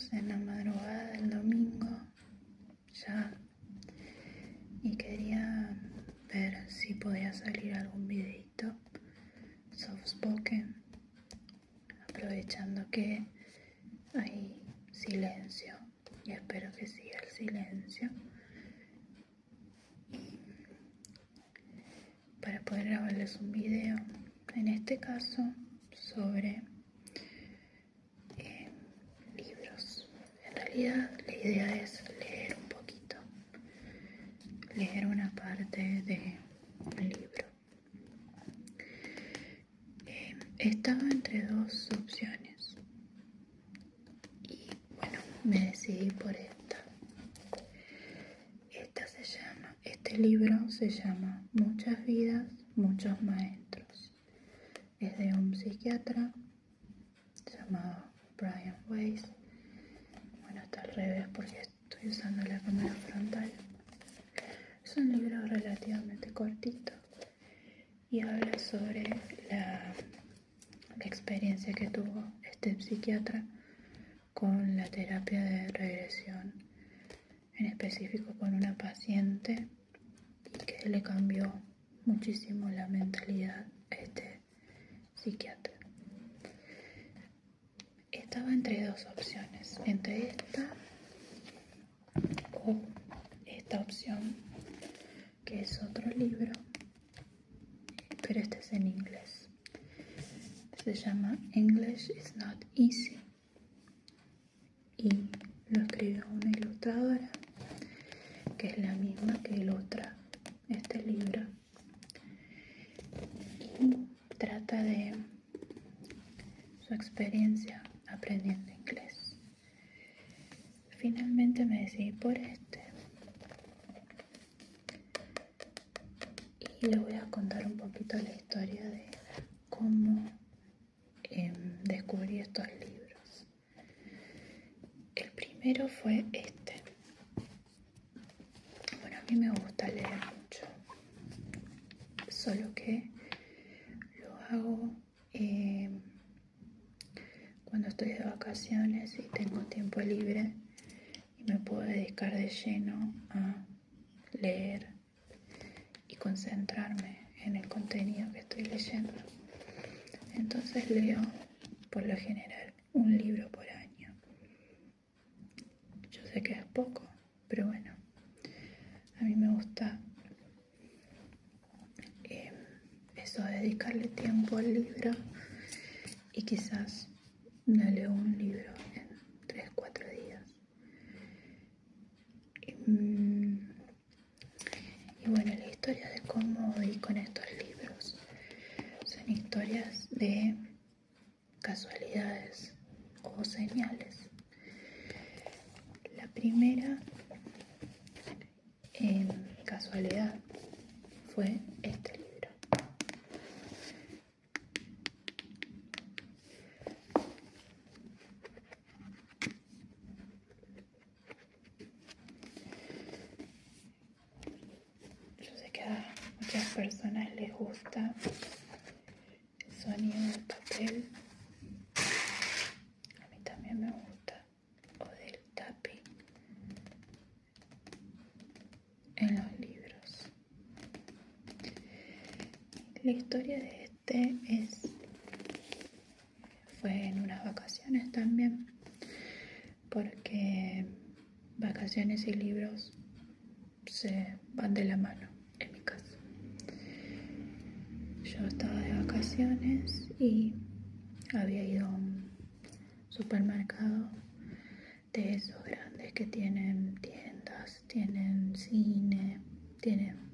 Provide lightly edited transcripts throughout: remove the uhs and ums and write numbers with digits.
estamos en la madrugada del domingo ya y quería ver si podía salir algún videito soft spoken, aprovechando que hay silencio y espero que siga el silencio, para poder grabarles un video, en este caso sobre libros. En realidad la idea es leer un poquito, leer una parte de un libro. Estaba entre dos opciones y bueno, me decidí por esta. Este libro se llama Muchas vidas, muchos maestros. Es de un psiquiatra llamado Brian Weiss. Bueno, está al revés porque estoy usando la cámara frontal. Es un libro relativamente cortito y habla sobre la experiencia que tuvo este psiquiatra con la terapia de regresión, en específico con una paciente, y que le cambió muchísimo la mentalidad a este psiquiatra. Estaba entre dos opciones, entre esta o esta opción, que es otro libro, pero este es en inglés. Se llama English is Not Easy y lo escribió una ilustradora que es la misma que ilustra este libro y trata de su experiencia aprendiendo inglés. Finalmente me decidí por este y les voy a contar un poquito la historia de cómo descubrí estos libros. El primero fue este. Bueno, a mí me gusta leer mucho, solo que lo hago cuando estoy de vacaciones y tengo tiempo libre y me puedo dedicar de lleno a leer y concentrarme en el contenido que estoy leyendo. Entonces leo por lo general un libro por año. Yo sé que es poco, pero bueno, a mí me gusta eso, dedicarle tiempo al libro, y quizás no leo un libro en 3-4 días. Y bueno, la historia de cómo di con estos libros son historias de casualidades o señales. La primera casualidad fue este libro. Yo sé que a muchas personas les gusta el sonido del papel. A mí también me gusta, o del tapping en los libros. La historia de este fue en unas vacaciones también, porque vacaciones y libros se van de la mano en mi caso. Yo estaba de vacaciones y había ido a un supermercado de esos grandes que tienen tiendas, tienen cine, tienen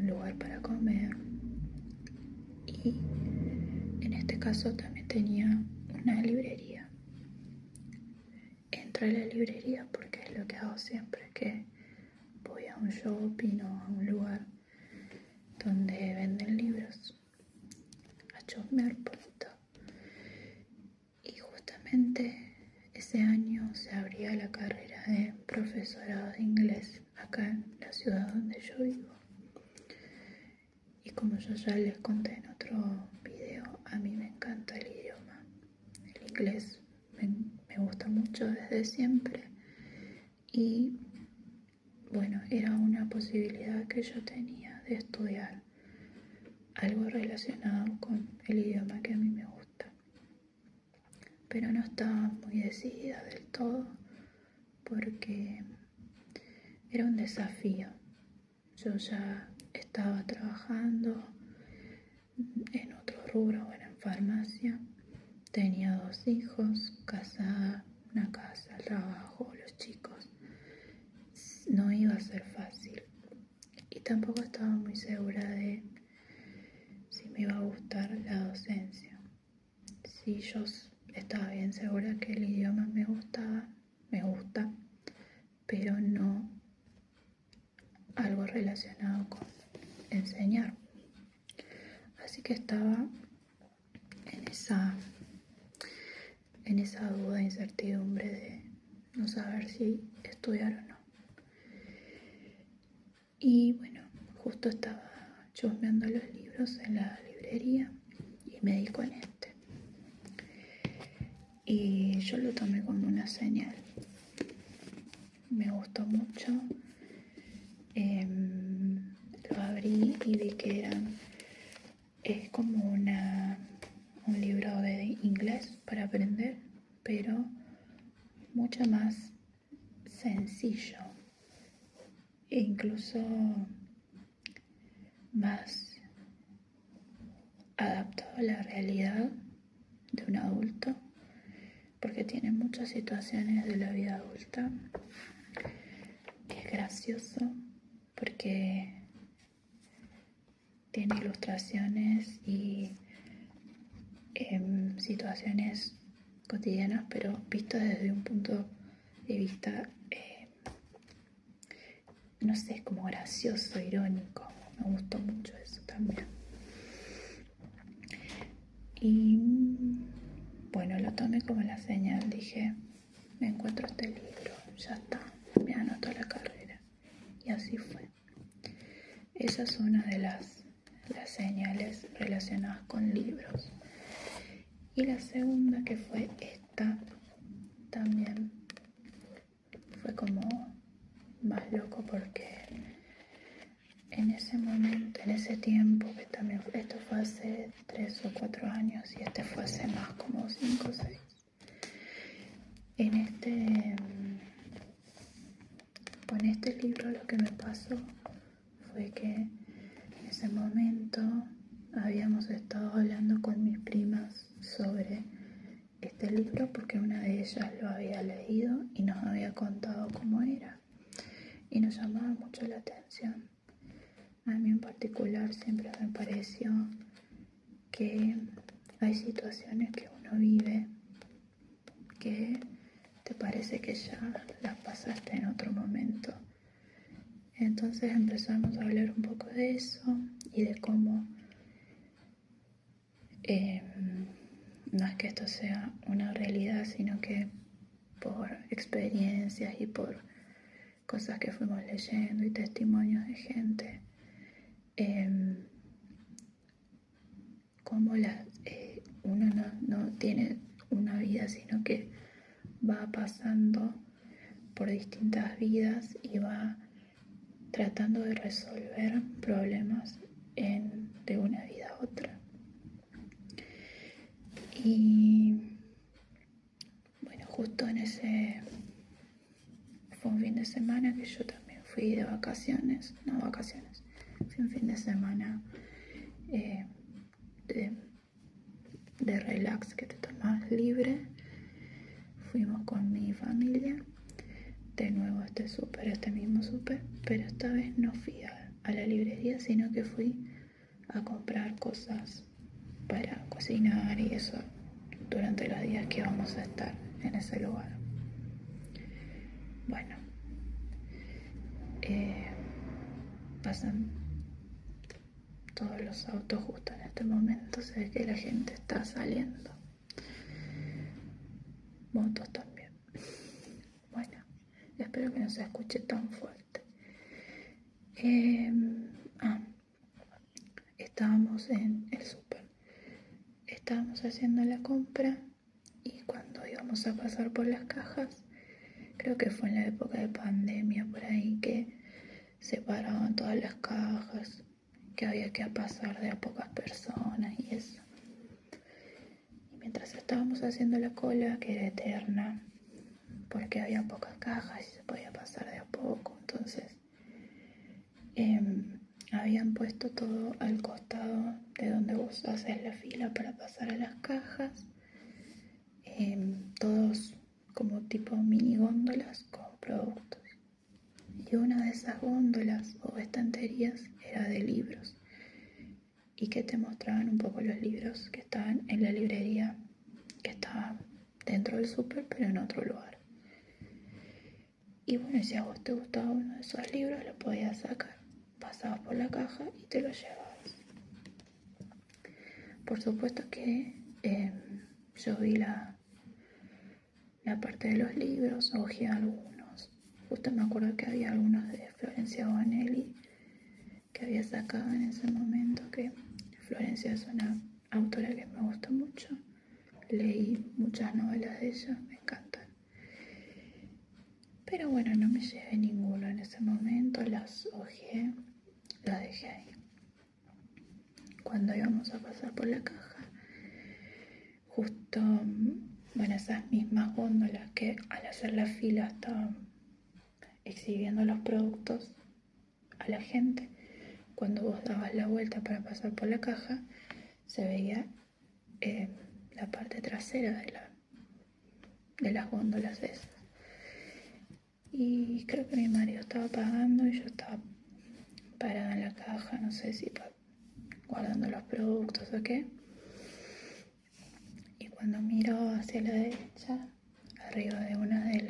lugar para comer, y en este caso también tenía una librería. Entré a la librería porque es lo que hago siempre que voy a un shopping o a un lugar donde venden libros, a chusmear un poquito. Y justamente ese año se abría la carrera de profesorado de inglés acá en la ciudad donde yo vivo. Y como yo ya les conté en otro video, a mí me encanta el idioma. El inglés me gusta mucho desde siempre y bueno, era una posibilidad que yo tenía de estudiar algo relacionado con el idioma que a mí me gusta, pero no estaba muy decidida del todo porque era un desafío. Yo ya estaba trabajando en otro rubro, bueno, en farmacia. Tenía 2 hijos, casada, una casa, el trabajo, los chicos. No iba a ser fácil. Y tampoco estaba muy segura de si me iba a gustar la docencia. Si yo estaba bien segura que el idioma me gustaba, me gusta, pero no algo relacionado con enseñar. Así que estaba en esa duda, incertidumbre de no saber si estudiar o no. Y bueno, justo estaba chusmeando los libros en la librería y me di con este. Y yo lo tomé como una señal. Me gustó mucho. Lo abrí y vi que es como un libro de inglés para aprender, pero mucho más sencillo e incluso más adaptado a la realidad de un adulto, porque tiene muchas situaciones de la vida adulta. Es gracioso porque tiene ilustraciones y situaciones cotidianas, pero vistas desde un punto de vista, no sé, es como gracioso, irónico. Me gustó mucho eso también. Y bueno, lo tomé como la señal. Dije, me encuentro este libro, ya está, me anoto la carrera. Y así fue. Esa es una de las señales relacionadas con libros. Y la segunda, que fue esta, también fue como más loco porque en ese momento, en ese tiempo, que también esto fue hace 3 o 4 años y este fue hace más, como 5 o 6. Con este libro lo que me pasó fue que en ese momento habíamos estado hablando con mis primas sobre este libro porque una de ellas lo había leído y nos había contado cómo era y nos llamaba mucho la atención. A mí en particular siempre me pareció que hay situaciones que uno vive que te parece que ya las pasaste en otro momento. Entonces empezamos a hablar un poco de eso y de cómo no es que esto sea una realidad, sino que por experiencias y por cosas que fuimos leyendo y testimonios de gente, cómo uno no tiene una vida, sino que va pasando por distintas vidas y va tratando de resolver problemas de una vida a otra. Y bueno, justo fue un fin de semana que yo también fui de vacaciones, fui un fin de semana de relax que te tomas libre. Fuimos con mi familia de nuevo a este mismo súper, pero esta vez no fui a la librería, sino que fui a comprar cosas para cocinar y eso durante los días que vamos a estar en ese lugar. Bueno, pasan todos los autos justo en este momento, se ve que la gente está saliendo, motos también. Bueno, espero que no se escuche tan fuerte. Estábamos en el súper, estábamos haciendo la compra y cuando íbamos íbamos a pasar por las cajas. Creo que fue en la época de pandemia por ahí que separaban todas las cajas, que había que pasar de a pocas personas y eso. Y mientras estábamos haciendo la cola, que era eterna, porque había pocas cajas y se podía pasar de a poco, entonces habían puesto todo al costado de donde vos haces la fila para pasar a las cajas, todos como tipo mini góndolas con productos. Y una de esas góndolas o estanterías era de libros y que te mostraban un poco los libros que estaban en la librería que estaba dentro del súper pero en otro lugar. Y bueno, si a vos te gustaba uno de esos libros, lo podías sacar, pasabas por la caja y te lo llevabas. Por supuesto que yo vi la parte de los libros, hojeé algunos. Justo me acuerdo que había algunos de Florencia Bonelli que había sacado en ese momento, que Florencia es una autora que me gusta mucho. Leí muchas novelas de ella, me encantan. Pero bueno, no me llevé ninguno en ese momento, las hojeé, las dejé ahí. Cuando íbamos a pasar por la caja, justo, bueno, esas mismas góndolas que al hacer la fila estaban exhibiendo los productos a la gente, cuando vos dabas la vuelta para pasar por la caja, se veía la parte trasera de las góndolas esas. Y creo que mi marido estaba pagando y yo estaba parada en la caja, no sé si guardando los productos o qué. Y cuando miro hacia la derecha, arriba de una de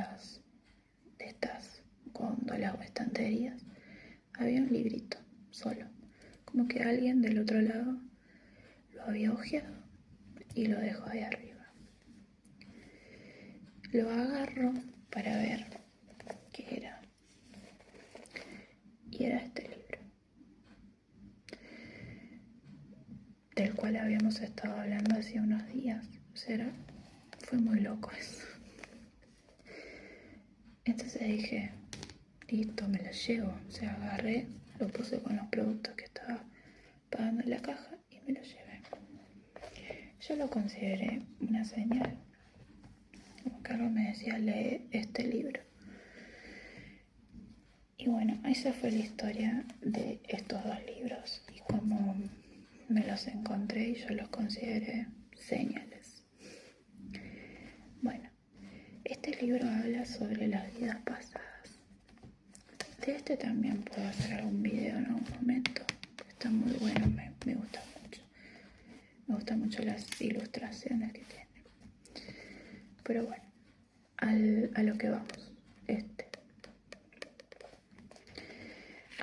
estas góndolas o estanterías, había un librito solo, como que alguien del otro lado lo había hojeado y lo dejó ahí arriba. Lo agarro para ver qué era, y era este libro, del cual habíamos estado hablando hace unos días. O sea, fue muy loco eso. Entonces dije, listo, me lo llevo. O sea, agarré, lo puse con los productos que estaba pagando en la caja y me lo llevé. Yo lo consideré una señal. Como Carlos me decía, lee este libro. Y bueno, esa fue la historia de estos dos libros y cómo me los encontré y yo los consideré señales. Bueno, este libro habla sobre las vidas pasadas. De este también puedo hacer algún video en algún momento. Está muy bueno, me gusta mucho. Me gustan mucho las ilustraciones que tiene. Pero bueno, a lo que vamos.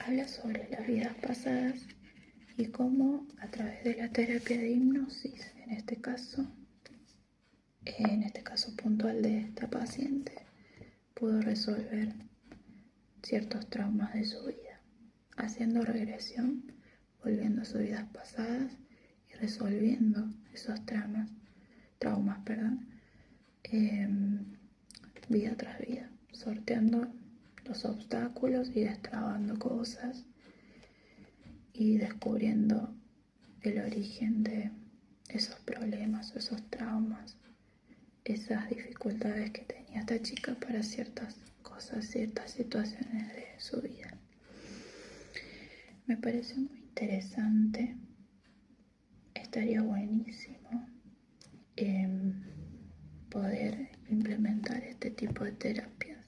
Habla sobre las vidas pasadas y cómo a través de la terapia de hipnosis, en este caso puntual de esta paciente, pudo resolver ciertos traumas de su vida, haciendo regresión, volviendo a sus vidas pasadas y resolviendo esos traumas, vida tras vida, sorteando los obstáculos y destrabando cosas y descubriendo el origen de esos problemas, esos traumas, esas dificultades que tenía esta chica para ciertas cosas, ciertas situaciones de su vida. Me pareció muy interesante. Estaría buenísimo poder implementar este tipo de terapias.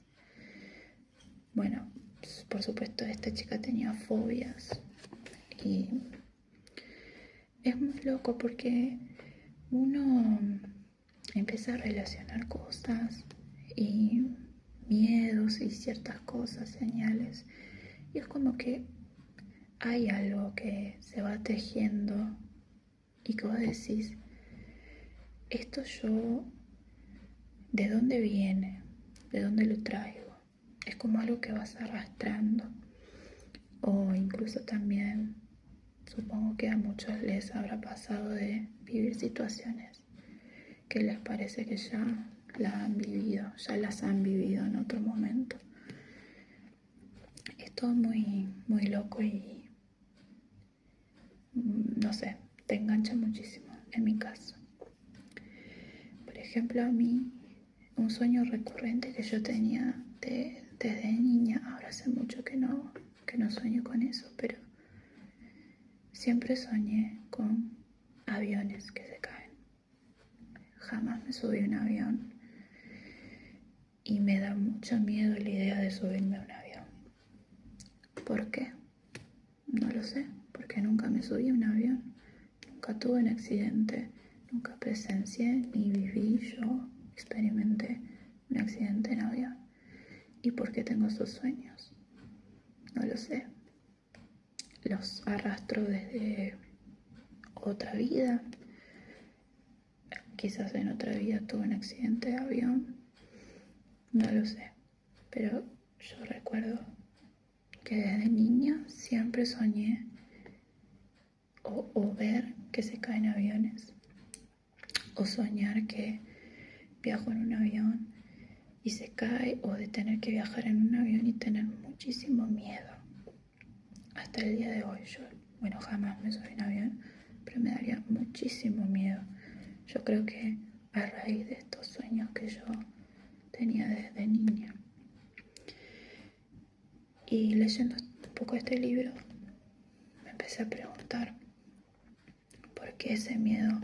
Bueno, por supuesto esta chica tenía fobias y es muy loco porque uno empieza a relacionar cosas y miedos y ciertas cosas, señales, y es como que hay algo que se va tejiendo y que vos decís, esto yo, ¿de dónde viene? ¿De dónde lo traigo? Es como algo que vas arrastrando. O incluso también, supongo que a muchos les habrá pasado de vivir situaciones que les parece que ya la han vivido, ya las han vivido en otro momento. Es todo muy, muy loco y no sé, te engancha muchísimo en mi caso. Por ejemplo, a mí, un sueño recurrente que yo tenía desde niña, ahora hace mucho que no sueño con eso, pero siempre soñé con aviones que se caen. Jamás me subí a un avión y me da mucho miedo la idea de subirme a un avión. ¿Por qué? No lo sé, porque nunca me subí a un avión, nunca tuve un accidente, nunca presencié ni viví yo, experimenté un accidente en avión. ¿Y por qué tengo esos sueños? No lo sé. Los arrastro desde otra vida. Quizás en otra vida tuve un accidente de avión. No lo sé. Pero yo recuerdo que desde niña siempre soñé o ver que se caen aviones. O soñar que viajo en un avión y se cae, o de tener que viajar en un avión y tener muchísimo miedo. Hasta el día de hoy yo, jamás me subí en avión, pero me daría muchísimo miedo. Yo creo que a raíz de estos sueños que yo tenía desde niña. Y leyendo un poco este libro, me empecé a preguntar por qué ese miedo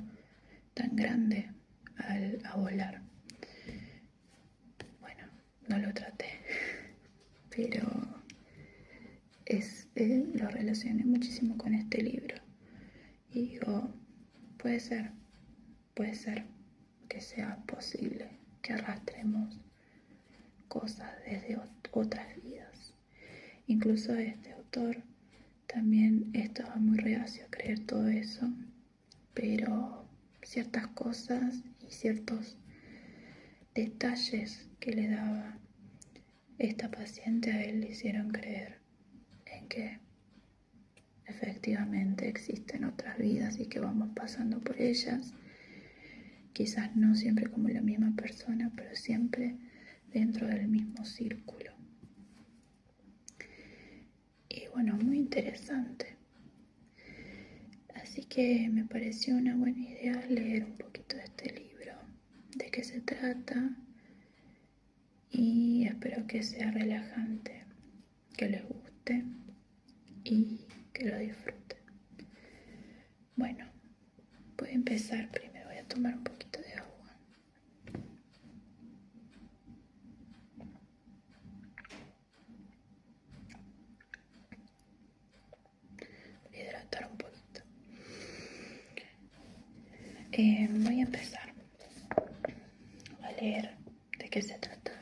tan grande a volar. Bueno, no lo traté, pero lo relacioné muchísimo con este libro. Y digo, puede ser que sea posible que arrastremos cosas desde otras vidas. Incluso este autor también estaba muy reacio a creer todo eso, pero ciertas cosas y ciertos detalles que le daba esta paciente a él le hicieron creer en que efectivamente existen otras vidas y que vamos pasando por ellas. Quizás no siempre como la misma persona, pero siempre dentro del mismo círculo. Y bueno, muy interesante. Así que me pareció una buena idea leer un poquito de este libro, de qué se trata, y espero que sea relajante, que les guste y que lo disfruten. Bueno, voy a empezar. Primero voy a tomar un poquito de agua. Hidratar un poquito. Voy a empezar a leer de qué se trata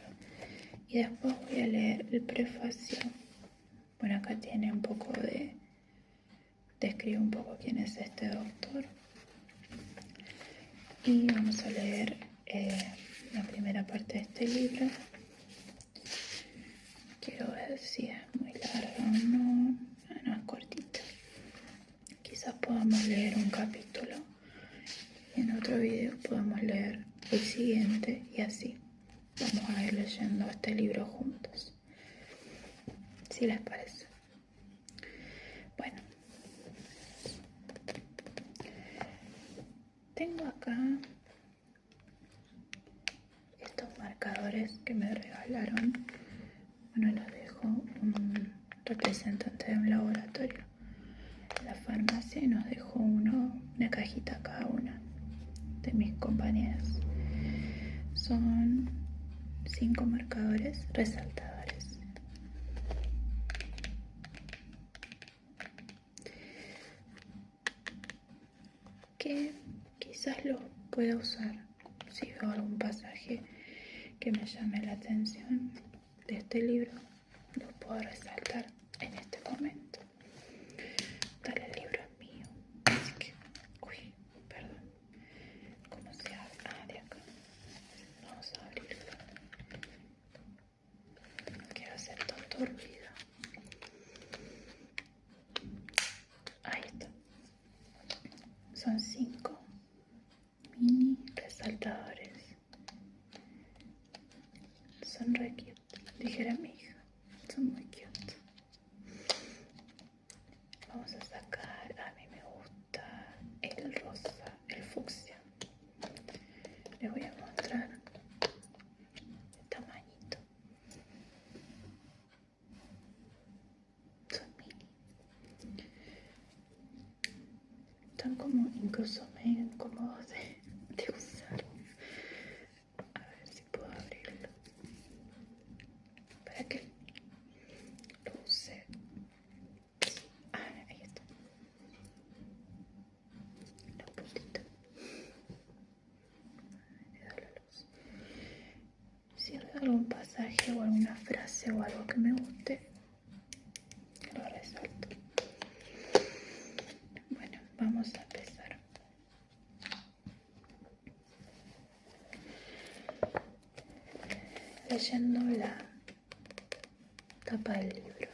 y después voy a leer el prefacio. Bueno, acá tiene un poco describe un poco quién es este doctor, y vamos a leer la primera parte de este libro. Quiero ver si es muy largo o no. No, es cortito. Quizás podamos leer un capítulo y en otro video podamos leer el siguiente, y así vamos a ir leyendo este libro juntos, si les parece. Bueno, tengo acá estos marcadores que me regalaron. Bueno, los dejó un representante de un laboratorio en la farmacia y nos dejó una cajita cada una de mis compañeras. Son 5 marcadores resaltadores. Que quizás los pueda usar si veo algún pasaje que me llame la atención de este libro, lo puedo resaltar en este momento. Tal, el libro es mío, así que, perdón, ¿cómo se abre? De acá. Vamos a abrirlo. No quiero hacer tanto ruido. Ahí está. Son 5 mini resaltadores. están como incluso medio incómodos de usar. A ver si puedo abrirlo para que lo use. Ahí está. La puntita. Le da la luz. Si veo algún pasaje o alguna frase o algo que me guste, lo resalto. Bueno, vamos a empezar. Leyendo la tapa del libro.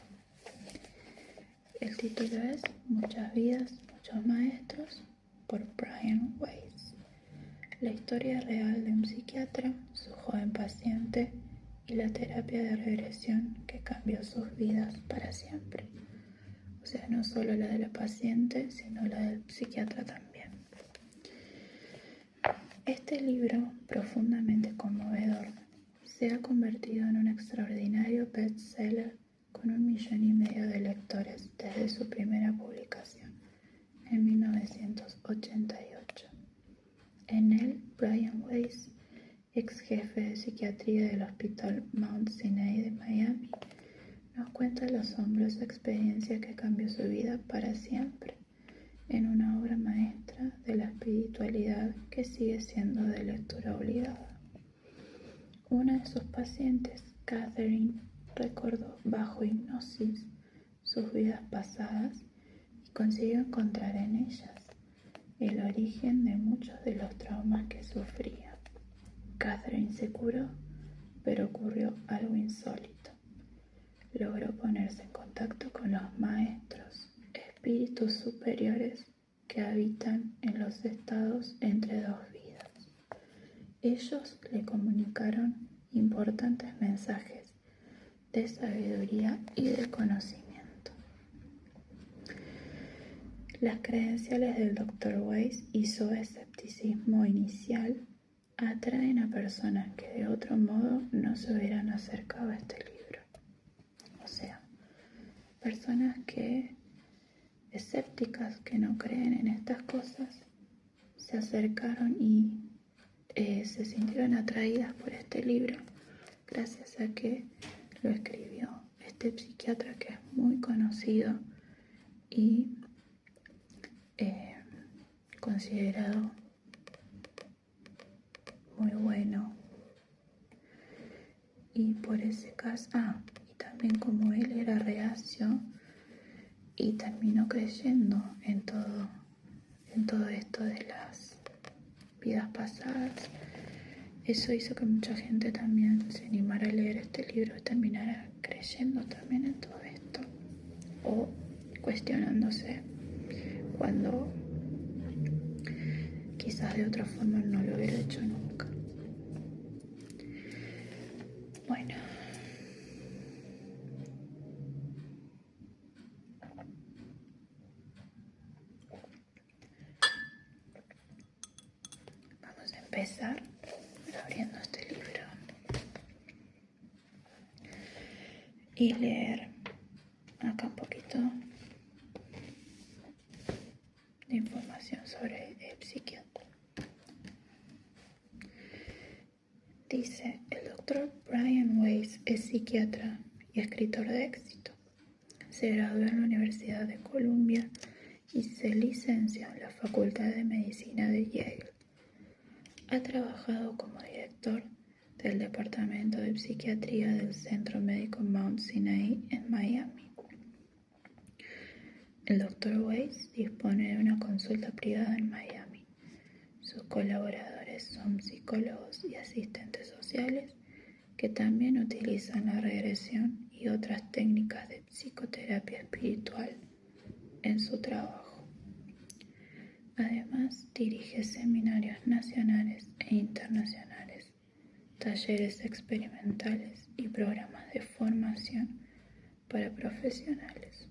El título es Muchas vidas, muchos maestros, por Brian Weiss. La historia real de un psiquiatra, su joven paciente y la terapia de regresión que cambió sus vidas para siempre. O sea, no solo la de la paciente, sino la del psiquiatra también. Este libro, profundamente conmovedor, se ha convertido en un extraordinario bestseller con 1,5 millones de lectores desde su primera publicación, en 1988. En él, Brian Weiss, ex jefe de psiquiatría del Hospital Mount Sinai de Miami, nos cuenta la asombrosa experiencia que cambió su vida para siempre, en una obra maestra de la espiritualidad que sigue siendo de lectura obligada. Una de sus pacientes, Catherine, recordó bajo hipnosis sus vidas pasadas y consiguió encontrar en ellas el origen de muchos de los traumas que sufría. Catherine se curó, pero ocurrió algo insólito. Logró ponerse en contacto con los maestros, espíritus superiores que habitan en los estados entre dos vidas. Ellos le comunicaron importantes mensajes de sabiduría y de conocimiento. Las credenciales del Dr. Weiss y su escepticismo inicial atraen a personas que de otro modo no se hubieran acercado a este libro. O sea, personas que escépticas, que no creen en estas cosas, se acercaron y se sintieron atraídas por este libro gracias a que lo escribió este psiquiatra que es muy conocido y considerado muy bueno. Y por ese caso, y también como él era reacio y terminó creyendo en todo esto de las vidas pasadas, eso hizo que mucha gente también se animara a leer este libro y terminara creyendo también en todo esto o cuestionándose cuando quizás de otra forma no lo hubiera hecho nunca. Bueno, vamos a empezar abriendo este libro y leer acá un poquito de información sobre el psiquiatra. Dice, el doctor Brian Weiss es psiquiatra y escritor de éxito. Se graduó en la Universidad de Columbia y se licenció en la Facultad de Medicina de Yale. Ha trabajado como director del Departamento de Psiquiatría del Centro Médico Mount Sinai en Miami. El Dr. Weiss dispone de una consulta privada en Miami. Sus colaboradores son psicólogos y asistentes sociales que también utilizan la regresión y otras técnicas de psicoterapia espiritual en su trabajo. Además, dirige seminarios nacionales e internacionales, talleres experimentales y programas de formación para profesionales.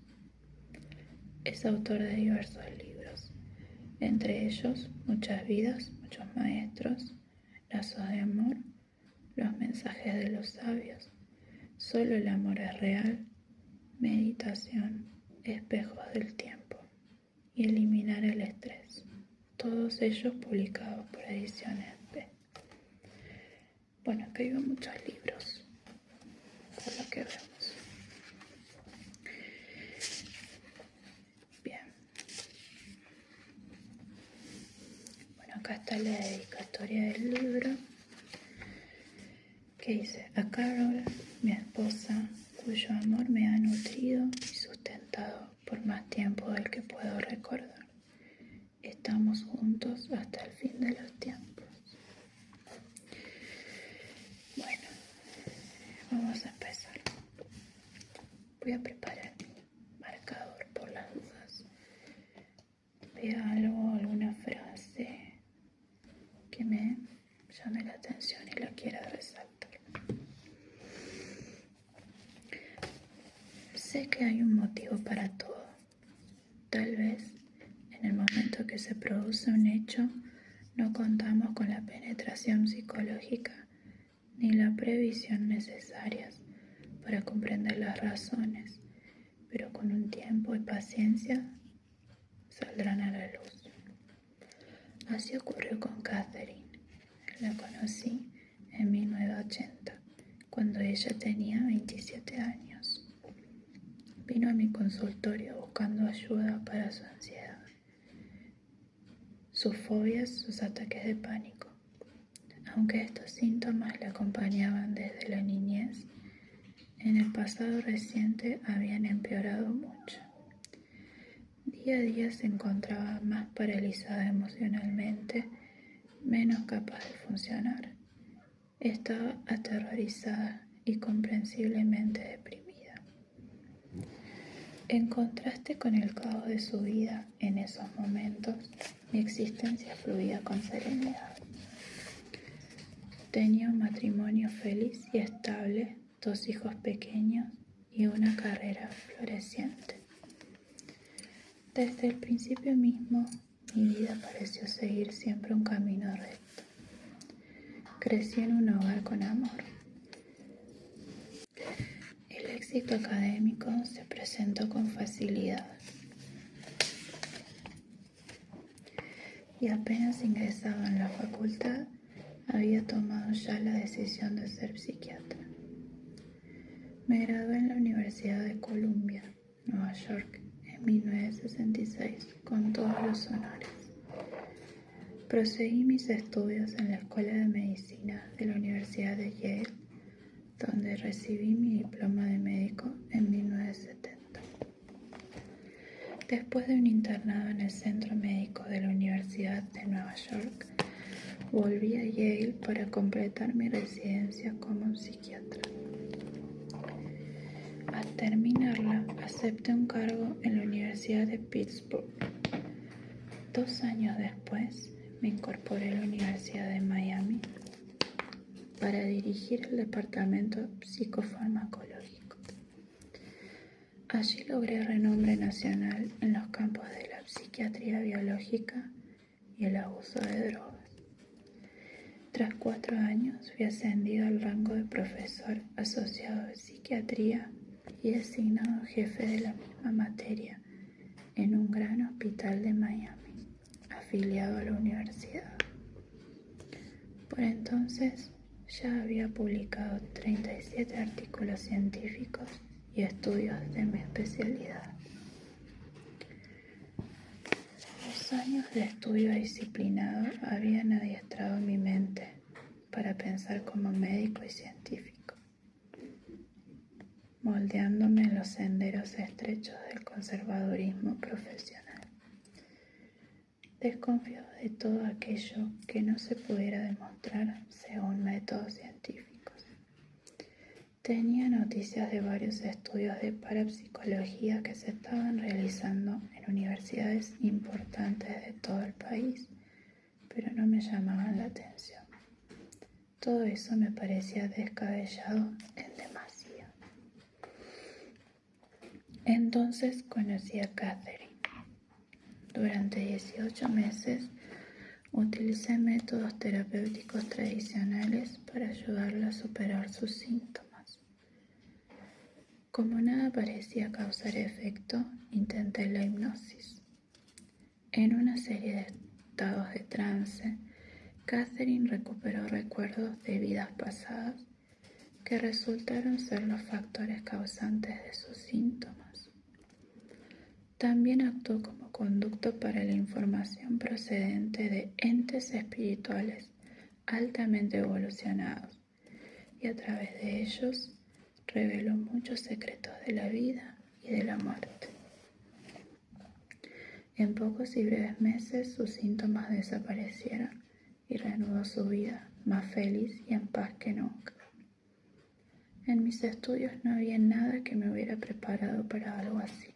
Es autor de diversos libros, entre ellos Muchas vidas, muchos maestros, Lazos de amor, Los mensajes de los sabios, Solo el amor es real, Meditación, Espejos del tiempo y eliminar el estrés. Todos ellos publicados por Ediciones B. Bueno, acá hay muchos libros, por lo que vemos. Bien. Bueno, acá está la dedicatoria del libro, que dice: a Carol, mi esposa, cuyo amor me ha nutrido y sustentado por más tiempo del que puedo recordar. Estamos juntos hasta el fin de los tiempos. Bueno, vamos a empezar. Voy a preparar mi marcador por las dudas. Vea alguna frase que me llame la atención y la quiera resaltar. Sé que hay un motivo para todo. Tal vez en el momento que se produce un hecho no contamos con la penetración psicológica ni la previsión necesarias para comprender las razones, pero con un tiempo y paciencia saldrán a la luz. Así ocurrió con Catherine. La conocí en 1980, cuando ella tenía 27 años. Vino a mi consultorio buscando ayuda para su ansiedad, sus fobias, sus ataques de pánico. Aunque estos síntomas la acompañaban desde la niñez, en el pasado reciente habían empeorado mucho. Día a día se encontraba más paralizada emocionalmente, menos capaz de funcionar. Estaba aterrorizada y comprensiblemente deprimida. En contraste con el caos de su vida en esos momentos, mi existencia fluía con serenidad. Tenía un matrimonio feliz y estable, 2 hijos pequeños y una carrera floreciente. Desde el principio mismo, mi vida pareció seguir siempre un camino recto. Crecí en un hogar con amor. El éxito académico se presentó con facilidad. Y apenas ingresaba en la facultad, había tomado ya la decisión de ser psiquiatra. Me gradué en la Universidad de Columbia, Nueva York, en 1966, con todos los honores. Proseguí mis estudios en la Escuela de Medicina de la Universidad de Yale, donde recibí mi diploma de médico en 1970. Después de un internado en el Centro Médico de la Universidad de Nueva York, volví a Yale para completar mi residencia como psiquiatra. Al terminarla, acepté un cargo en la Universidad de Pittsburgh. 2 años después, me incorporé a la Universidad de Miami para dirigir el departamento psicofarmacológico. Allí logré renombre nacional en los campos de la psiquiatría biológica y el abuso de drogas. Tras 4 años fui ascendido al rango de profesor asociado de psiquiatría y designado jefe de la misma materia en un gran hospital de Miami, afiliado a la universidad. Por entonces ya había publicado 37 artículos científicos y estudios de mi especialidad. Los años de estudio disciplinado habían adiestrado mi mente para pensar como médico y científico, moldeándome en los senderos estrechos del conservadurismo profesional. Desconfiaba de todo aquello que no se pudiera demostrar según métodos científicos. Tenía noticias de varios estudios de parapsicología que se estaban realizando en universidades importantes de todo el país, pero no me llamaban la atención. Todo eso me parecía descabellado en demasía. Entonces conocí a Catherine. Durante 18 meses utilicé métodos terapéuticos tradicionales para ayudarla a superar sus síntomas. Como nada parecía causar efecto, intenté la hipnosis. En una serie de estados de trance, Catherine recuperó recuerdos de vidas pasadas que resultaron ser los factores causantes de sus síntomas. También actuó como conducto para la información procedente de entes espirituales altamente evolucionados y a través de ellos reveló muchos secretos de la vida y de la muerte. En pocos y breves meses sus síntomas desaparecieron y reanudó su vida más feliz y en paz que nunca. En mis estudios no había nada que me hubiera preparado para algo así.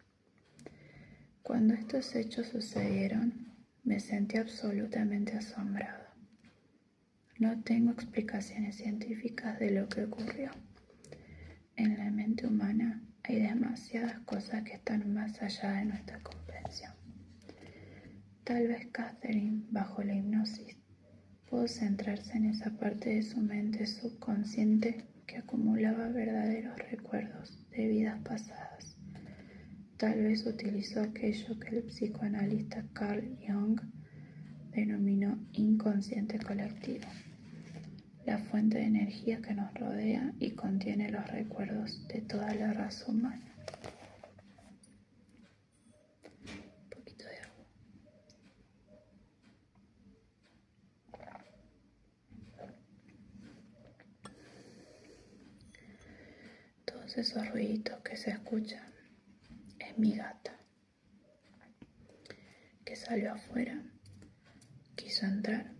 Cuando estos hechos sucedieron, me sentí absolutamente asombrado. No tengo explicaciones científicas de lo que ocurrió. En la mente humana hay demasiadas cosas que están más allá de nuestra comprensión. Tal vez Catherine, bajo la hipnosis, pudo centrarse en esa parte de su mente subconsciente que acumulaba verdaderos recuerdos de vidas pasadas. Tal vez utilizó aquello que el psicoanalista Carl Jung denominó inconsciente colectivo, la fuente de energía que nos rodea y contiene los recuerdos de toda la raza humana. Un poquito de agua. Todos esos ruiditos que se escuchan es mi gata, que salió afuera, quiso entrar,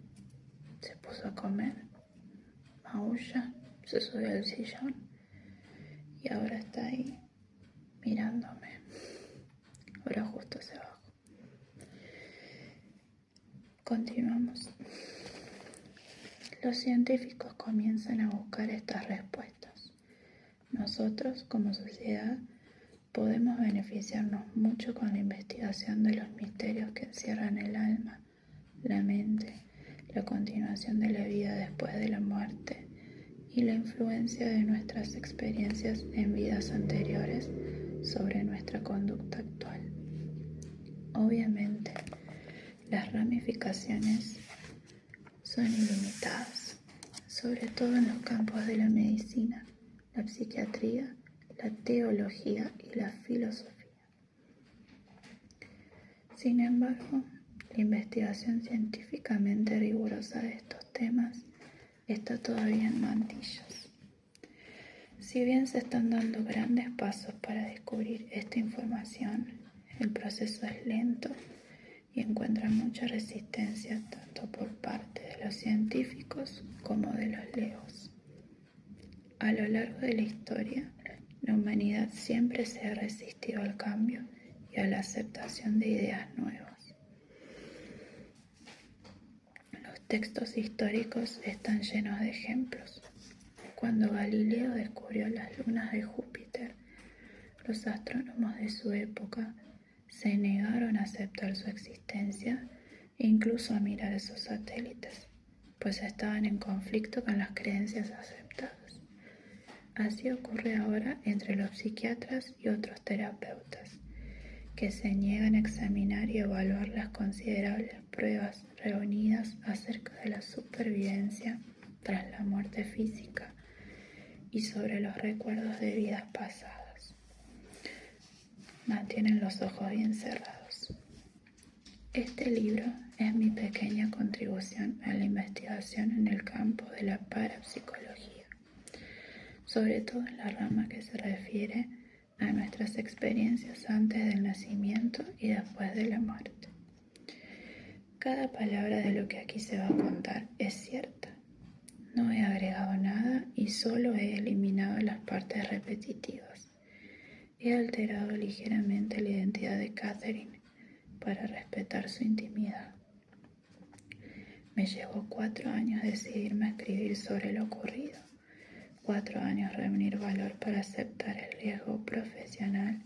se puso a comer, maulla, se subió al sillón y ahora está ahí mirándome. Ahora justo se bajó. Continuamos. Los científicos comienzan a buscar estas respuestas. Nosotros, como sociedad, podemos beneficiarnos mucho con la investigación de los misterios que encierran el alma, la mente, la continuación de la vida después de la muerte y la influencia de nuestras experiencias en vidas anteriores sobre nuestra conducta actual. Obviamente, las ramificaciones son ilimitadas, sobre todo en los campos de la medicina, la psiquiatría, la teología y la filosofía. Sin embargo, la investigación científicamente rigurosa de estos temas está todavía en mantillas. Si bien se están dando grandes pasos para descubrir esta información, el proceso es lento y encuentra mucha resistencia tanto por parte de los científicos como de los leos. A lo largo de la historia, la humanidad siempre se ha resistido al cambio y a la aceptación de ideas nuevas. Los textos históricos están llenos de ejemplos. Cuando Galileo descubrió las lunas de Júpiter, los astrónomos de su época se negaron a aceptar su existencia e incluso a mirar esos satélites, pues estaban en conflicto con las creencias aceptadas. Así ocurre ahora entre los psiquiatras y otros terapeutas, que se niegan a examinar y evaluar las considerables pruebas reunidas acerca de la supervivencia tras la muerte física y sobre los recuerdos de vidas pasadas. Mantienen los ojos bien cerrados. Este libro es mi pequeña contribución a la investigación en el campo de la parapsicología, sobre todo en la rama que se refiere a nuestras experiencias antes del nacimiento y después de la muerte. Cada palabra de lo que aquí se va a contar es cierta. No he agregado nada y solo he eliminado las partes repetitivas. He alterado ligeramente la identidad de Catherine para respetar su intimidad. Me llevó 4 años decidirme a escribir sobre lo ocurrido. 4 años reunir valor para aceptar el riesgo profesional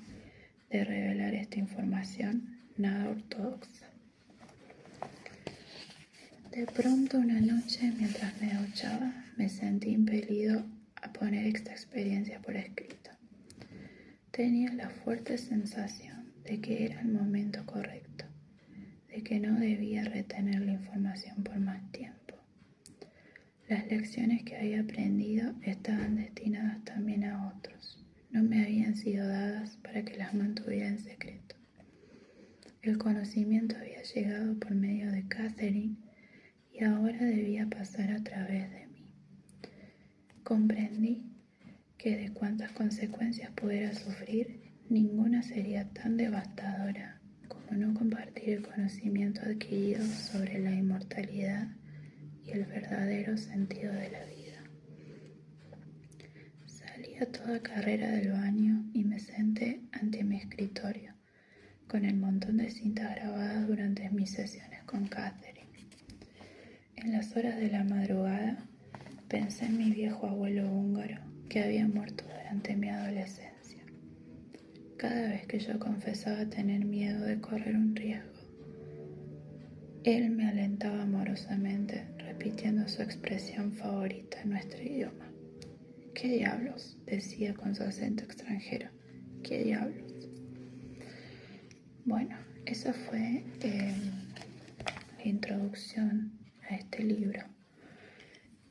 de revelar esta información nada ortodoxa. De pronto una noche, mientras me duchaba, me sentí impelido a poner esta experiencia por escrito. Tenía la fuerte sensación de que era el momento correcto, de que no debía retener la información por más tiempo. Las lecciones que había aprendido estaban destinadas también a otros. No me habían sido dadas para que las mantuviera en secreto. El conocimiento había llegado por medio de Catherine y ahora debía pasar a través de mí. Comprendí que de cuantas consecuencias pudiera sufrir, ninguna sería tan devastadora como no compartir el conocimiento adquirido sobre la inmortalidad y el verdadero sentido de la vida. Salí a toda carrera del baño y me senté ante mi escritorio, con el montón de cintas grabadas durante mis sesiones con Catherine. En las horas de la madrugada, pensé en mi viejo abuelo húngaro que había muerto durante mi adolescencia. Cada vez que yo confesaba tener miedo de correr un riesgo, él me alentaba amorosamente, repitiendo su expresión favorita en nuestro idioma. ¿Qué diablos?, decía con su acento extranjero. ¿Qué diablos? Bueno, esa fue la introducción a este libro.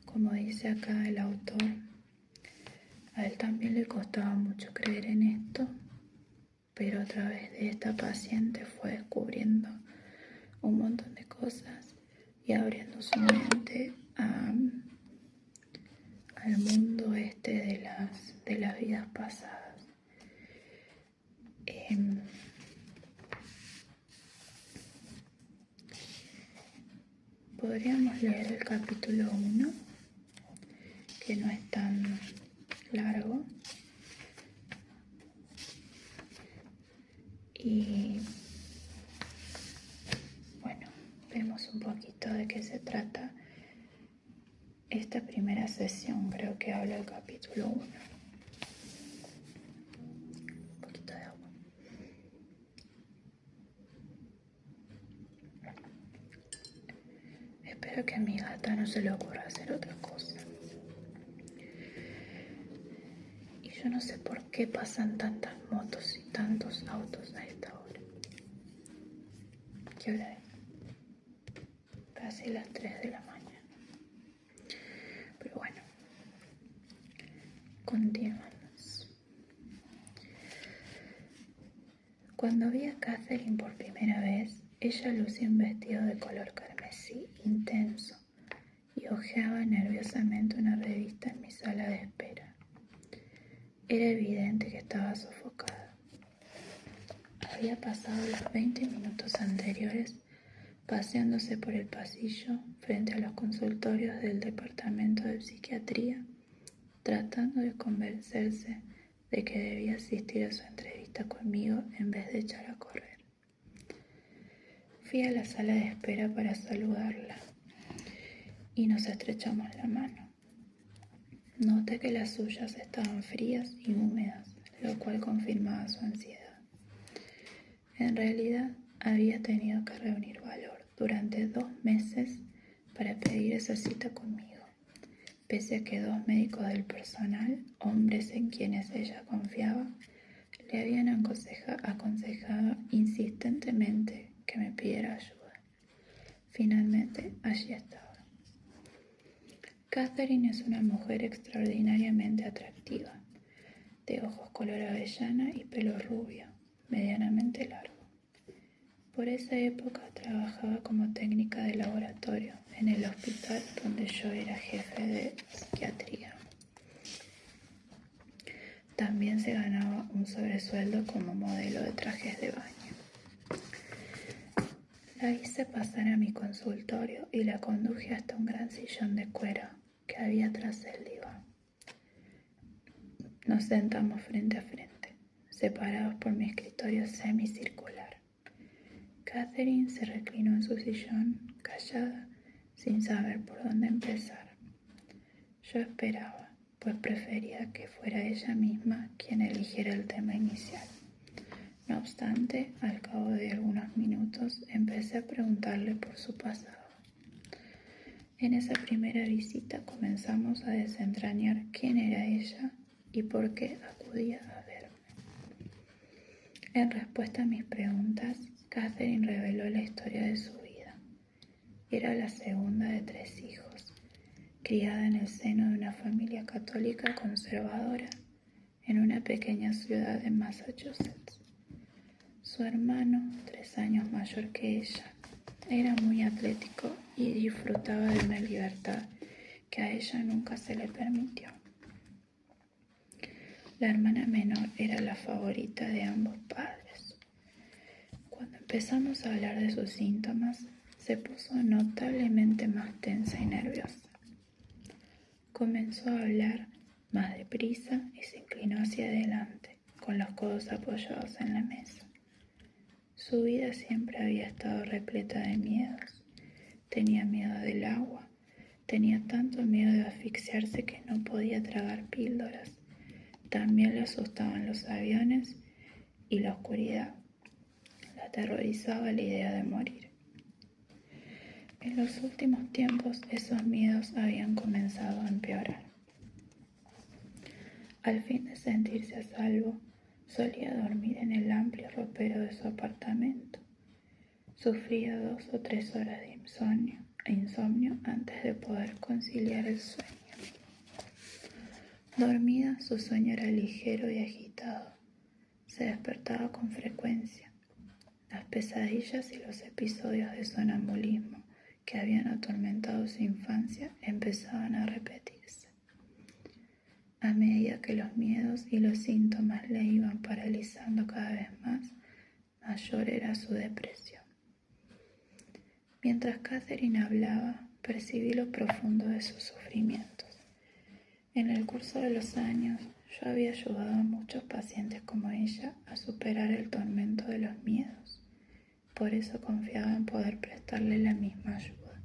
Como dice acá el autor, a él también le costaba mucho creer en esto, pero a través de esta paciente fue descubriendo un montón de cosas y abriendo su mente al mundo de las vidas pasadas. Podríamos leer el capítulo 1, que no es tan largo. Y bueno, vemos un poquito de qué se trata esta primera sesión. Creo que habla el capítulo 1. Un poquito de agua. Espero que a mi gata no se le ocurra hacer otra cosa. Y yo no sé por qué pasan tantas motos y tantos autos a esta hora. ¿Qué hora es? Casi las 3 de la mañana. Pero bueno, continuamos. Cuando vi a Catherine por primera vez, ella lucía un vestido de color carmesí intenso y hojeaba nerviosamente una revista en mi sala de espera. Era evidente que estaba sofocada. Había pasado los 20 minutos anteriores paseándose por el pasillo frente a los consultorios del departamento de psiquiatría, tratando de convencerse de que debía asistir a su entrevista conmigo en vez de echar a correr. Fui a la sala de espera para saludarla y nos estrechamos la mano. Noté que las suyas estaban frías y húmedas, lo cual confirmaba su ansiedad. En realidad, había tenido que reunir valor durante 2 meses para pedir esa cita conmigo, pese a que 2 médicos del personal, hombres en quienes ella confiaba, le habían aconsejado insistentemente que me pidiera ayuda. Finalmente, allí estaba. Catherine es una mujer extraordinariamente atractiva, de ojos color avellana y pelo rubio, medianamente largo. Por esa época trabajaba como técnica de laboratorio en el hospital donde yo era jefe de psiquiatría. También se ganaba un sobresueldo como modelo de trajes de baño. La hice pasar a mi consultorio y la conduje hasta un gran sillón de cuero que había tras el diván. Nos sentamos frente a frente, separados por mi escritorio semicircular. Catherine se reclinó en su sillón, callada, sin saber por dónde empezar. Yo esperaba, pues prefería que fuera ella misma quien eligiera el tema inicial. No obstante, al cabo de algunos minutos empecé a preguntarle por su pasado. En esa primera visita comenzamos a desentrañar quién era ella y por qué acudía a verme. En respuesta a mis preguntas, Catherine reveló la historia de su Era la segunda de 3 hijos, criada en el seno de una familia católica conservadora en una pequeña ciudad de Massachusetts. Su hermano, 3 años mayor que ella, era muy atlético y disfrutaba de una libertad que a ella nunca se le permitió. La hermana menor era la favorita de ambos padres. Cuando empezamos a hablar de sus síntomas, se puso notablemente más tensa y nerviosa. Comenzó a hablar más deprisa y se inclinó hacia adelante, con los codos apoyados en la mesa. Su vida siempre había estado repleta de miedos. Tenía miedo del agua, tenía tanto miedo de asfixiarse que no podía tragar píldoras. También le asustaban los aviones y la oscuridad. La aterrorizaba la idea de morir. En los últimos tiempos esos miedos habían comenzado a empeorar. Al fin de sentirse a salvo, solía dormir en el amplio ropero de su apartamento. Sufría 2 o 3 horas de insomnio antes de poder conciliar el sueño. Dormida, su sueño era ligero y agitado. Se despertaba con frecuencia. Las pesadillas y los episodios de sonambulismo que habían atormentado su infancia empezaban a repetirse. A medida que los miedos y los síntomas le iban paralizando cada vez más, mayor era su depresión. Mientras Catherine hablaba, percibí lo profundo de sus sufrimientos. En el curso de los años, yo había ayudado a muchos pacientes como ella a superar el tormento de los miedos. Por eso confiaba en poder prestarle la misma ayuda.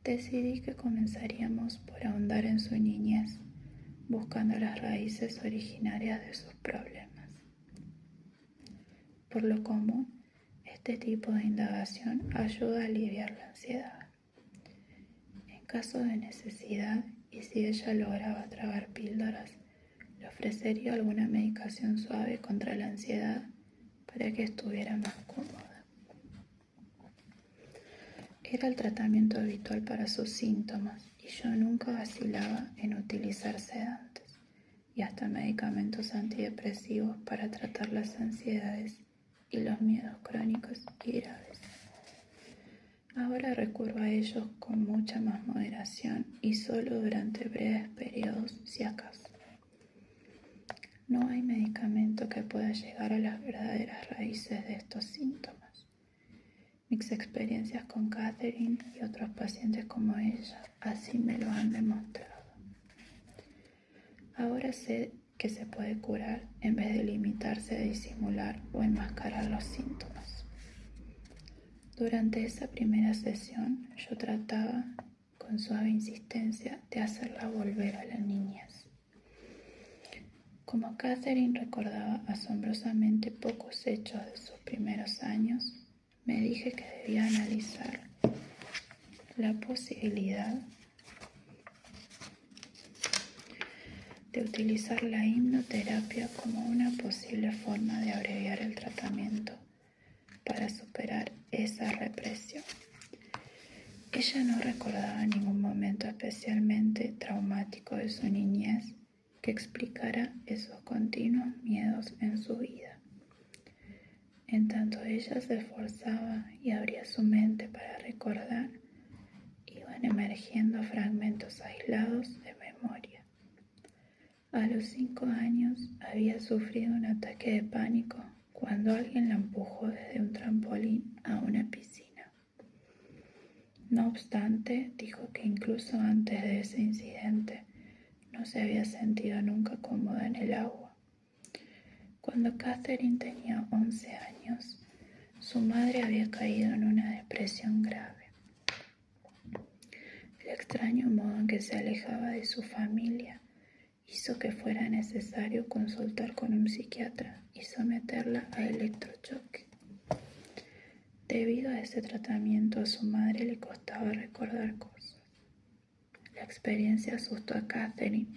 Decidí que comenzaríamos por ahondar en su niñez, buscando las raíces originarias de sus problemas. Por lo común, este tipo de indagación ayuda a aliviar la ansiedad. En caso de necesidad, y si ella lograba tragar píldoras, le ofrecería alguna medicación suave contra la ansiedad para que estuviera más cómoda. Era el tratamiento habitual para sus síntomas y yo nunca vacilaba en utilizar sedantes y hasta medicamentos antidepresivos para tratar las ansiedades y los miedos crónicos y graves. Ahora recurro a ellos con mucha más moderación y solo durante breves periodos, si acaso. No hay medicamento que pueda llegar a las verdaderas raíces de estos síntomas. Mis experiencias con Catherine y otros pacientes como ella así me lo han demostrado. Ahora sé que se puede curar en vez de limitarse a disimular o enmascarar los síntomas. Durante esa primera sesión, yo trataba, con suave insistencia, de hacerla volver a la niñez. Como Catherine recordaba asombrosamente pocos hechos de sus primeros años, me dije que debía analizar la posibilidad de utilizar la hipnoterapia como una posible forma de abreviar el tratamiento para superar esa represión. Ella no recordaba ningún momento especialmente traumático de su niñez que explicara esos continuos miedos en su vida. En tanto ella se esforzaba y abría su mente para recordar, iban emergiendo fragmentos aislados de memoria. A los 5 años había sufrido un ataque de pánico cuando alguien la empujó desde un trampolín a una piscina. No obstante, dijo que incluso antes de ese incidente no se había sentido nunca cómoda en el agua. Cuando Catherine tenía 11 años, su madre había caído en una depresión grave. El extraño modo en que se alejaba de su familia hizo que fuera necesario consultar con un psiquiatra y someterla a electrochoque. Debido a ese tratamiento, a su madre le costaba recordar cosas. La experiencia asustó a Catherine,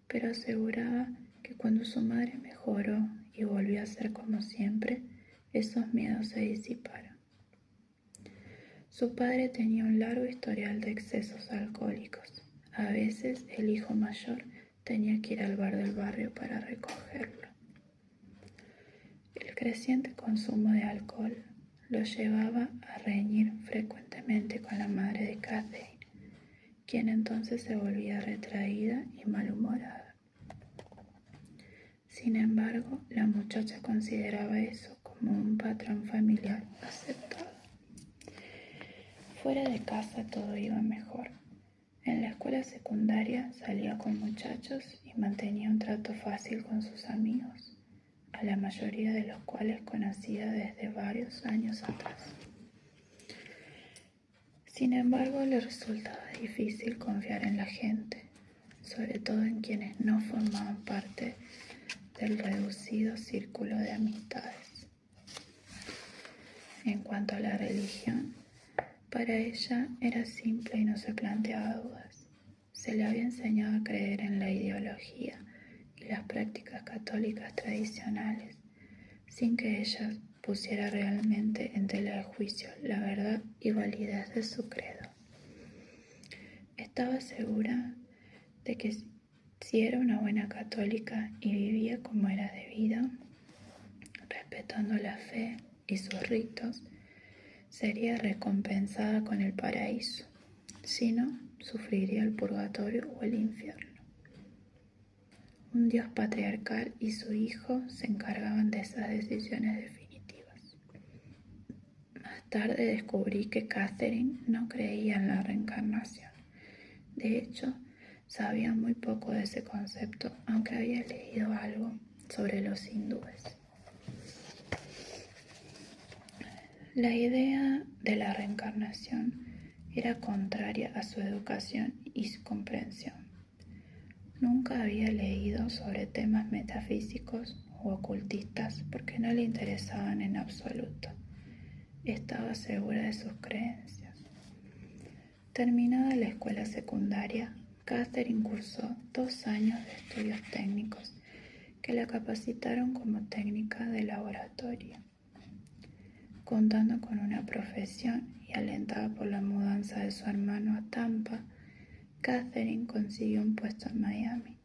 pero aseguraba que cuando su madre mejoró y volvió a ser como siempre, esos miedos se disiparon. Su padre tenía un largo historial de excesos alcohólicos. A veces el hijo mayor tenía que ir al bar del barrio para recogerlo. El creciente consumo de alcohol lo llevaba a reñir frecuentemente con la madre de Catherine, quien entonces se volvía retraída y malhumorada. Sin embargo, la muchacha consideraba eso como un patrón familiar aceptado. Fuera de casa todo iba mejor. En la escuela secundaria salía con muchachos y mantenía un trato fácil con sus amigos, a la mayoría de los cuales conocía desde varios años atrás. Sin embargo, le resultaba difícil confiar en la gente, sobre todo en quienes no formaban parte del reducido círculo de amistades. En cuanto a la religión, para ella era simple y no se planteaba dudas. Se le había enseñado a creer en la ideología y las prácticas católicas tradicionales, sin que ella pusiera realmente en tela de juicio la verdad y validez de su credo. Estaba segura de que si era una buena católica y vivía como era debido, respetando la fe y sus ritos, sería recompensada con el paraíso, si no, sufriría el purgatorio o el infierno. Un Dios patriarcal y su hijo se encargaban de esas decisiones definitivas. Más tarde descubrí que Catherine no creía en la reencarnación. De hecho, sabía muy poco de ese concepto, aunque había leído algo sobre los hindúes. La idea de la reencarnación era contraria a su educación y su comprensión. Nunca había leído sobre temas metafísicos u ocultistas porque no le interesaban en absoluto. Estaba segura de sus creencias. Terminada la escuela secundaria, Catherine cursó 2 años de estudios técnicos que la capacitaron como técnica de laboratorio. Contando con una profesión y alentada por la mudanza de su hermano a Tampa, Catherine consiguió un puesto en Miami,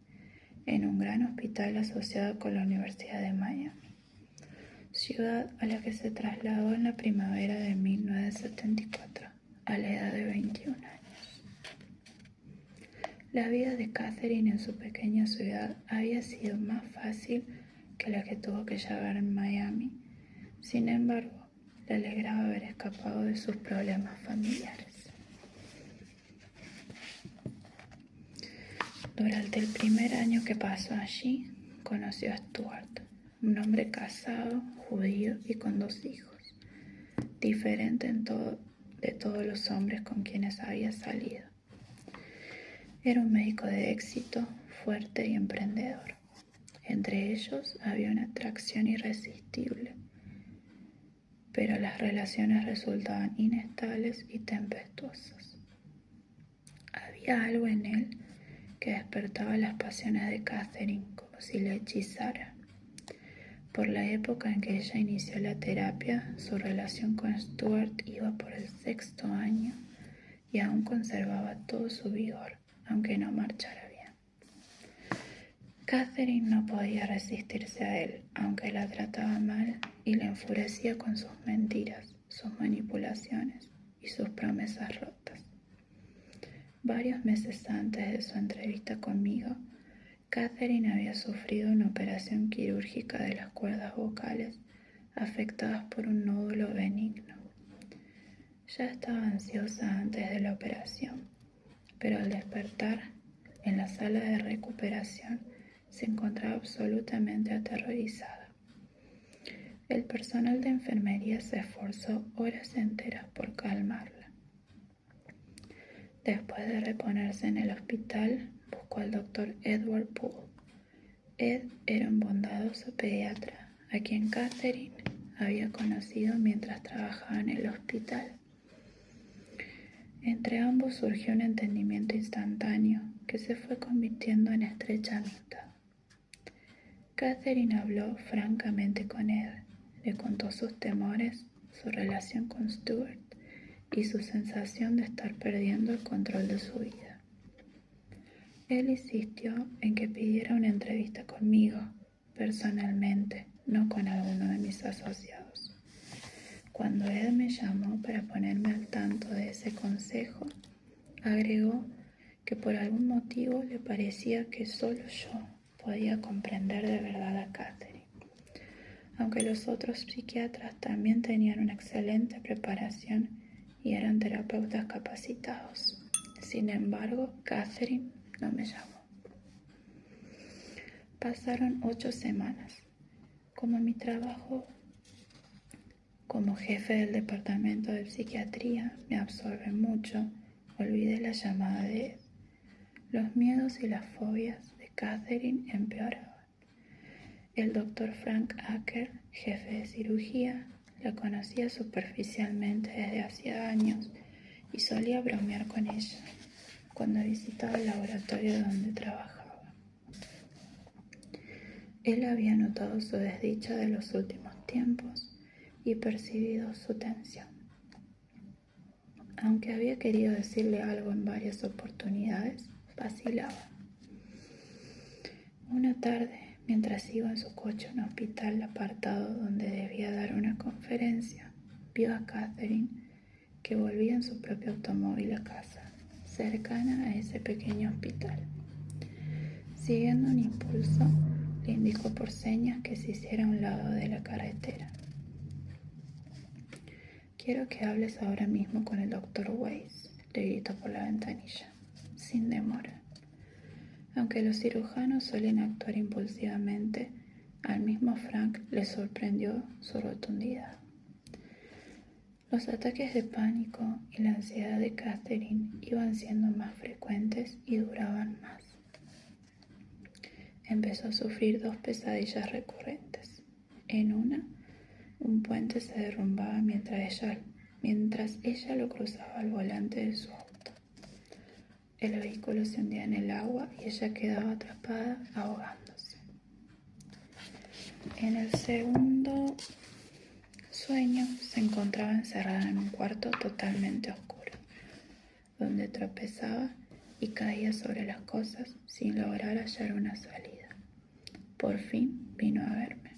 en un gran hospital asociado con la Universidad de Miami, ciudad a la que se trasladó en la primavera de 1974, a la edad de 21 años. La vida de Catherine en su pequeña ciudad había sido más fácil que la que tuvo que llevar en Miami. Sin embargo, le alegraba haber escapado de sus problemas familiares. Durante el primer año que pasó allí, conoció a Stuart, un hombre casado, judío y con 2 hijos, diferente de todos los hombres con quienes había salido. Era un médico de éxito, fuerte y emprendedor. Entre ellos había una atracción irresistible, pero las relaciones resultaban inestables y tempestuosas. Había algo en él que despertaba las pasiones de Catherine como si la hechizara. Por la época en que ella inició la terapia, su relación con Stuart iba por el 6º año y aún conservaba todo su vigor, aunque no marchara bien. Catherine no podía resistirse a él, aunque la trataba mal y la enfurecía con sus mentiras, sus manipulaciones y sus promesas rotas. Varios meses antes de su entrevista conmigo, Catherine había sufrido una operación quirúrgica de las cuerdas vocales afectadas por un nódulo benigno. Ya estaba ansiosa antes de la operación, pero al despertar en la sala de recuperación se encontraba absolutamente aterrorizada. El personal de enfermería se esforzó horas enteras por calmarla. Después de reponerse en el hospital, buscó al doctor Edward Poole. Ed era un bondadoso pediatra a quien Catherine había conocido mientras trabajaba en el hospital. Entre ambos surgió un entendimiento instantáneo que se fue convirtiendo en estrecha amistad. Catherine habló francamente con Ed, le contó sus temores, su relación con Stuart y su sensación de estar perdiendo el control de su vida. Él insistió en que pidiera una entrevista conmigo, personalmente, no con alguno de mis asociados. Cuando Ed me llamó para ponerme al tanto de ese consejo, agregó que por algún motivo le parecía que solo yo podía comprender de verdad a Catherine, aunque los otros psiquiatras también tenían una excelente preparación y eran terapeutas capacitados. Sin embargo, Catherine no me llamó. Pasaron 8 semanas. Como mi trabajo como jefe del departamento de psiquiatría me absorbe mucho, olvidé la llamada de Ed. Los miedos y las fobias de Catherine empeoraban. El doctor Frank Acker, jefe de cirugía, la conocía superficialmente desde hacía años y solía bromear con ella cuando visitaba el laboratorio donde trabajaba. Él había notado su desdicha de los últimos tiempos y percibido su tensión. Aunque había querido decirle algo en varias oportunidades, vacilaba. Una tarde, mientras iba en su coche a un hospital apartado donde debía dar una conferencia, vio a Catherine que volvía en su propio automóvil a casa, cercana a ese pequeño hospital. Siguiendo un impulso, le indicó por señas que se hiciera a un lado de la carretera. «Quiero que hables ahora mismo con el Dr. Weiss», le gritó por la ventanilla, sin demora. Aunque los cirujanos suelen actuar impulsivamente, al mismo Frank le sorprendió su rotundidad. Los ataques de pánico y la ansiedad de Catherine iban siendo más frecuentes y duraban más. Empezó a sufrir 2 pesadillas recurrentes. En una, un puente se derrumbaba mientras ella lo cruzaba al volante de su auto. El vehículo se hundía en el agua y ella quedaba atrapada, ahogándose. En el segundo sueño se encontraba encerrada en un cuarto totalmente oscuro, donde tropezaba y caía sobre las cosas sin lograr hallar una salida. Por fin vino a verme.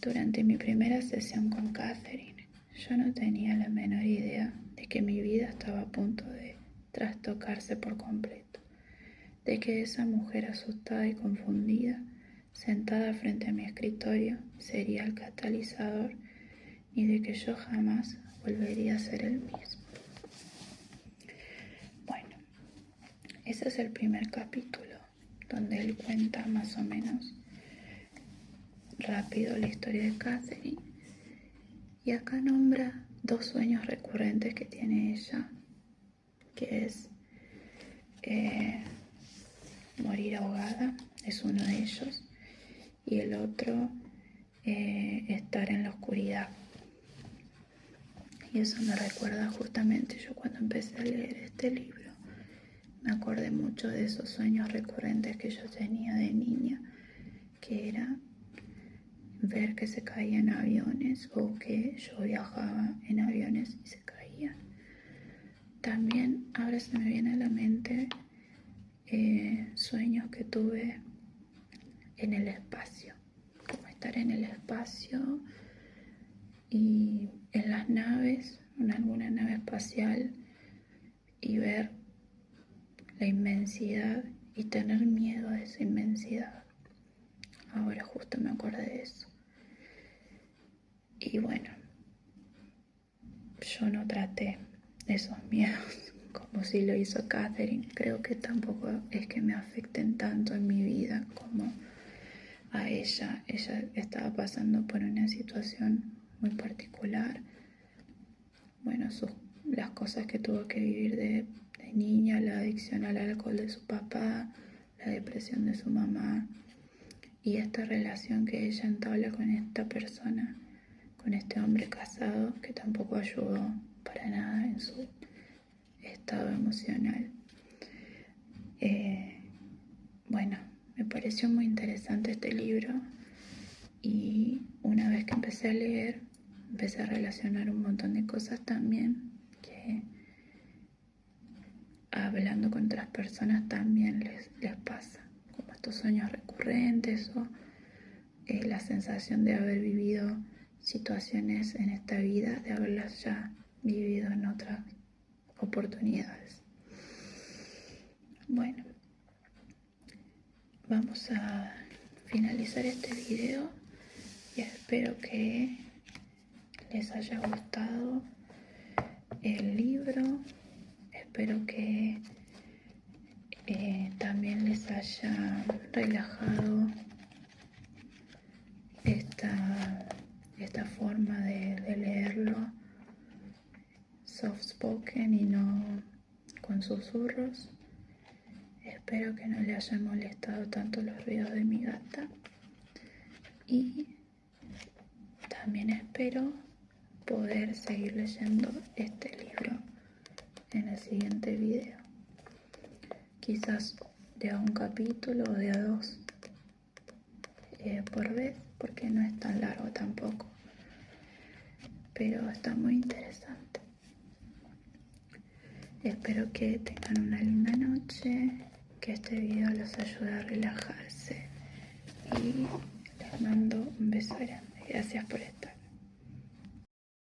Durante mi primera sesión con Catherine, yo no tenía la menor idea de que mi vida estaba a punto de trastocarse por completo, de que esa mujer asustada y confundida, sentada frente a mi escritorio, sería el catalizador y de que yo jamás volvería a ser el mismo. Bueno, ese es el primer capítulo, donde él cuenta más o menos rápido la historia de Catherine, y acá nombra 2 sueños recurrentes que tiene ella, que es morir ahogada, es uno de ellos, y el otro estar en la oscuridad. Y eso me recuerda justamente, yo cuando empecé a leer este libro, me acordé mucho de esos sueños recurrentes que yo tenía de niña, que era ver que se caían aviones o que yo viajaba en aviones y se caían. También ahora se me viene a la mente sueños que tuve en el espacio, como estar en el espacio y en las naves, en alguna nave espacial, y ver la inmensidad y tener miedo de esa inmensidad. Ahora justo me acordé de eso. Y bueno, yo no traté esos miedos como si lo hizo Catherine. Creo que tampoco es que me afecten tanto en mi vida como a ella. Ella estaba pasando por una situación muy particular. Bueno, las cosas que tuvo que vivir de niña, la adicción al alcohol de su papá, la depresión de su mamá y esta relación que ella entabla con esta persona, con este hombre casado que tampoco ayudó para nada en su estado emocional. Bueno, me pareció muy interesante este libro y una vez que empecé a leer, empecé a relacionar un montón de cosas también que que hablando con otras personas también les pasa, como estos sueños recurrentes o la sensación de haber vivido situaciones en esta vida, de haberlas ya vivido en otras oportunidades. Bueno, vamos a finalizar este video y espero que les haya gustado el libro. Espero que también les haya relajado esta forma de leerlo soft spoken y no con susurros. Espero que no le hayan molestado tanto los ruidos de mi gata y también espero poder seguir leyendo este libro en el siguiente video. Quizás de a un capítulo o de a dos por vez, porque no es tan largo tampoco, pero está muy interesante. Espero que tengan una linda noche, que este video los ayude a relajarse y les mando un beso grande. Gracias por estar.